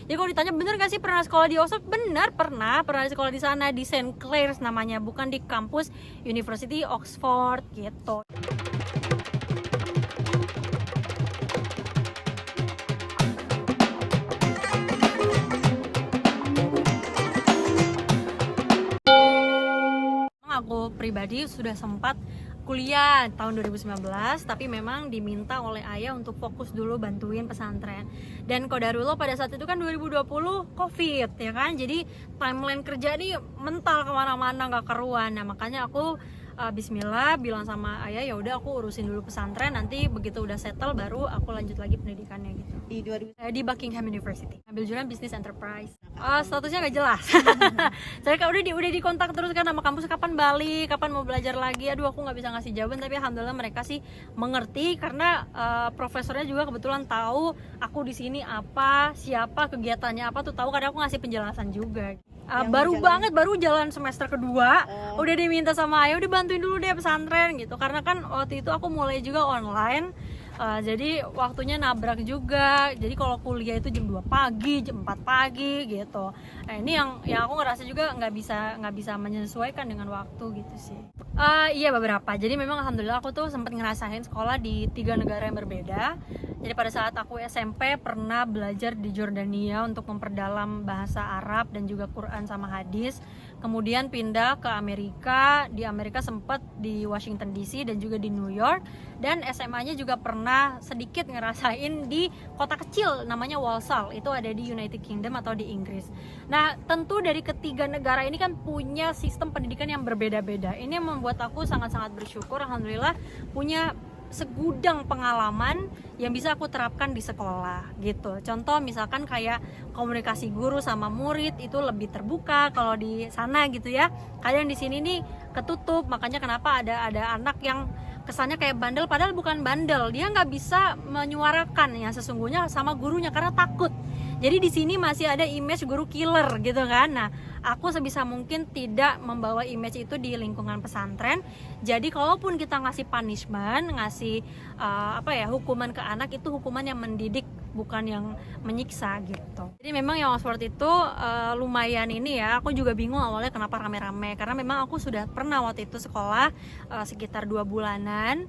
Jadi kalau ditanya bener gak sih pernah sekolah di Oxford? Benar, pernah di sekolah di sana, di St. Clair's namanya, bukan di kampus University Oxford gitu. Aku pribadi sudah sempat kuliah tahun 2019, tapi memang diminta oleh ayah untuk fokus dulu bantuin pesantren. Dan qadarullah pada saat itu kan 2020 Covid ya kan, jadi timeline kerja nih mental kemana-mana nggak keruan. Nah makanya aku Bismillah bilang sama ayah, ya udah aku urusin dulu pesantren, nanti begitu udah settle baru aku lanjut lagi pendidikannya gitu. Di Buckingham University, ambil jurusan Business Enterprise. Statusnya nggak jelas. Saya udah di kontak terus kan sama kampus, kapan balik, kapan mau belajar lagi. Aduh aku nggak bisa ngasih jawaban, tapi alhamdulillah mereka sih mengerti karena profesornya juga kebetulan tahu aku di sini apa, siapa, kegiatannya apa tuh tahu, kadang aku ngasih penjelasan juga. Baru jalan semester kedua udah diminta sama ayah udah bantuin dulu deh pesantren gitu, karena kan waktu itu aku mulai juga online. Jadi waktunya nabrak juga, jadi kalau kuliah itu jam 2 pagi, jam 4 pagi gitu. Nah ini yang aku ngerasa juga nggak bisa menyesuaikan dengan waktu gitu sih. Iya beberapa, jadi memang alhamdulillah aku tuh sempat ngerasain sekolah di 3 negara yang berbeda. Jadi pada saat aku SMP pernah belajar di Jordania untuk memperdalam bahasa Arab dan juga Quran sama hadis. Kemudian pindah ke Amerika, di Amerika sempat di Washington DC dan juga di New York. Dan SMA-nya juga pernah sedikit ngerasain di kota kecil namanya Walsall, itu ada di United Kingdom atau di Inggris. Nah tentu dari ketiga negara ini kan punya sistem pendidikan yang berbeda-beda. Ini yang membuat aku sangat-sangat bersyukur alhamdulillah punya segudang pengalaman yang bisa aku terapkan di sekolah gitu. Contoh misalkan kayak komunikasi guru sama murid itu lebih terbuka kalau di sana gitu ya. Kadang di sini nih ketutup, makanya kenapa ada anak yang kesannya kayak bandel padahal bukan bandel, dia nggak bisa menyuarakan yang sesungguhnya sama gurunya karena takut. Jadi di sini masih ada image guru killer gitu kan. Nah, aku sebisa mungkin tidak membawa image itu di lingkungan pesantren. Jadi kalaupun kita ngasih punishment, ngasih hukuman ke anak, itu hukuman yang mendidik, bukan yang menyiksa gitu. Jadi memang yang Oxford itu lumayan ini ya. Aku juga bingung awalnya kenapa rame-rame, karena memang aku sudah pernah waktu itu sekolah sekitar 2 bulanan,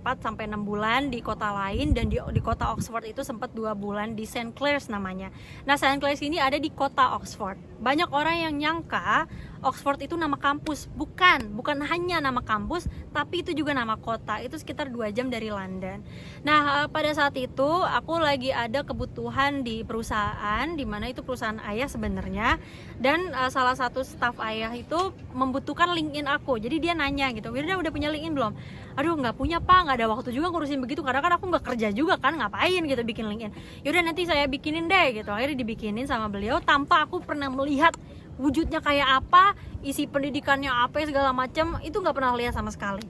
4-6 bulan di kota lain, dan di kota Oxford itu sempat 2 bulan di St. Clair's namanya. Nah, St. Clair's ini ada di kota Oxford. Banyak orang yang nyangka Oxford itu nama kampus. Bukan hanya nama kampus, tapi itu juga nama kota. Itu sekitar 2 jam dari London. Nah, pada saat itu aku lagi ada kebutuhan di perusahaan, di mana itu perusahaan ayah sebenarnya. Dan salah satu staff ayah itu membutuhkan LinkedIn aku. Jadi dia nanya gitu, udah punya LinkedIn belum? Aduh nggak punya pak, nggak ada waktu juga ngurusin begitu, karena kan aku nggak kerja juga kan, ngapain gitu bikin LinkedIn. Yaudah nanti saya bikinin deh gitu. Akhirnya dibikinin sama beliau tanpa aku pernah melihat wujudnya kayak apa, isi pendidikannya apa, segala macam itu nggak pernah lihat sama sekali.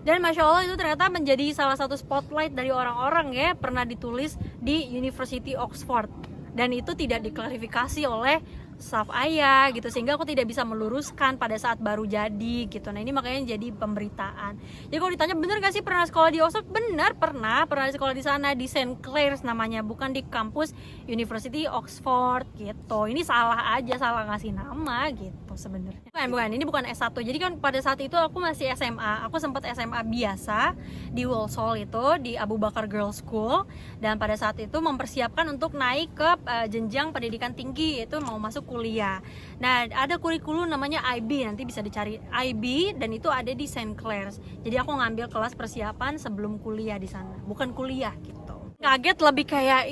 Dan masya Allah itu ternyata menjadi salah satu spotlight dari orang-orang ya, pernah ditulis di University Oxford, dan itu tidak diklarifikasi oleh staff ayah gitu, sehingga aku tidak bisa meluruskan pada saat baru jadi gitu. Nah ini makanya jadi pemberitaan. Jadi kalau ditanya bener gak sih pernah sekolah di Oxford? Benar, pernah di sekolah di sana, di St. Clair's namanya, bukan di kampus University Oxford gitu. Ini salah ngasih nama gitu sebenarnya. Bukan, ini bukan S1. Jadi kan pada saat itu aku masih SMA. Aku sempat SMA biasa di Walsall itu, di Abu Bakar Girls School, dan pada saat itu mempersiapkan untuk naik ke jenjang pendidikan tinggi, itu mau masuk kuliah. Nah, ada kurikulum namanya IB, nanti bisa dicari IB, dan itu ada di St. Clair's. Jadi aku ngambil kelas persiapan sebelum kuliah di sana, bukan kuliah gitu. Kaget lebih kayak,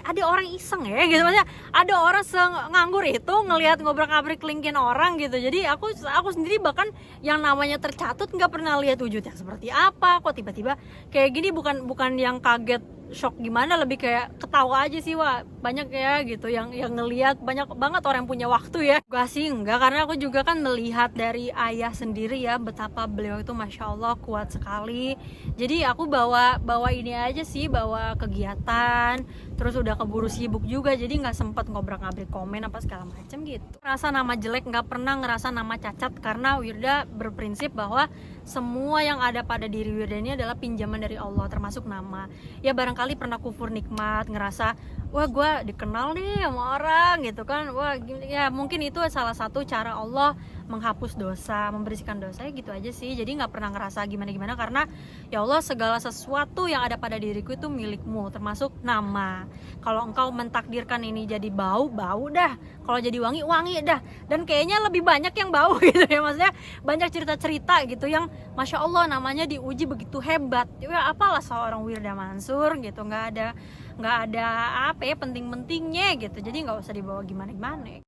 ada orang iseng ya gitu, maksudnya ada orang nganggur itu ngelihat ngobrak-abrik LinkedIn orang gitu. Jadi aku sendiri bahkan yang namanya tercatut nggak pernah lihat wujudnya seperti apa, kok tiba-tiba kayak gini. Bukan yang kaget shock gimana, lebih kayak ketawa aja sih. Wah banyak ya gitu yang ngelihat, banyak banget orang yang punya waktu ya. Gak sih, enggak, karena aku juga kan melihat dari ayah sendiri ya, betapa beliau itu masya Allah kuat sekali. Jadi aku bawa ini aja sih, bawa kegiatan, terus udah keburu sibuk juga, jadi nggak sempet ngobrak-ngabrik komen apa segala macam gitu. Ngerasa nama jelek, nggak pernah ngerasa nama cacat, karena Wirda berprinsip bahwa semua yang ada pada diri Wirda ini adalah pinjaman dari Allah, termasuk nama. Ya barangkali pernah kufur nikmat, ngerasa wah gue dikenal nih sama orang gitu kan, wah ya mungkin itu salah satu cara Allah menghapus dosa, membersihkan dosa, ya gitu aja sih. Jadi nggak pernah ngerasa gimana-gimana, karena ya Allah segala sesuatu yang ada pada diriku itu milikmu, termasuk nama. Kalau engkau mentakdirkan ini jadi bau, bau dah. Kalau jadi wangi, wangi dah. Dan kayaknya lebih banyak yang bau gitu ya, maksudnya banyak cerita-cerita gitu yang Masya Allah namanya diuji begitu hebat. Ya apalah seorang Wirda Mansur gitu, nggak ada apa ya penting-pentingnya gitu, jadi nggak usah dibawa gimana-gimana.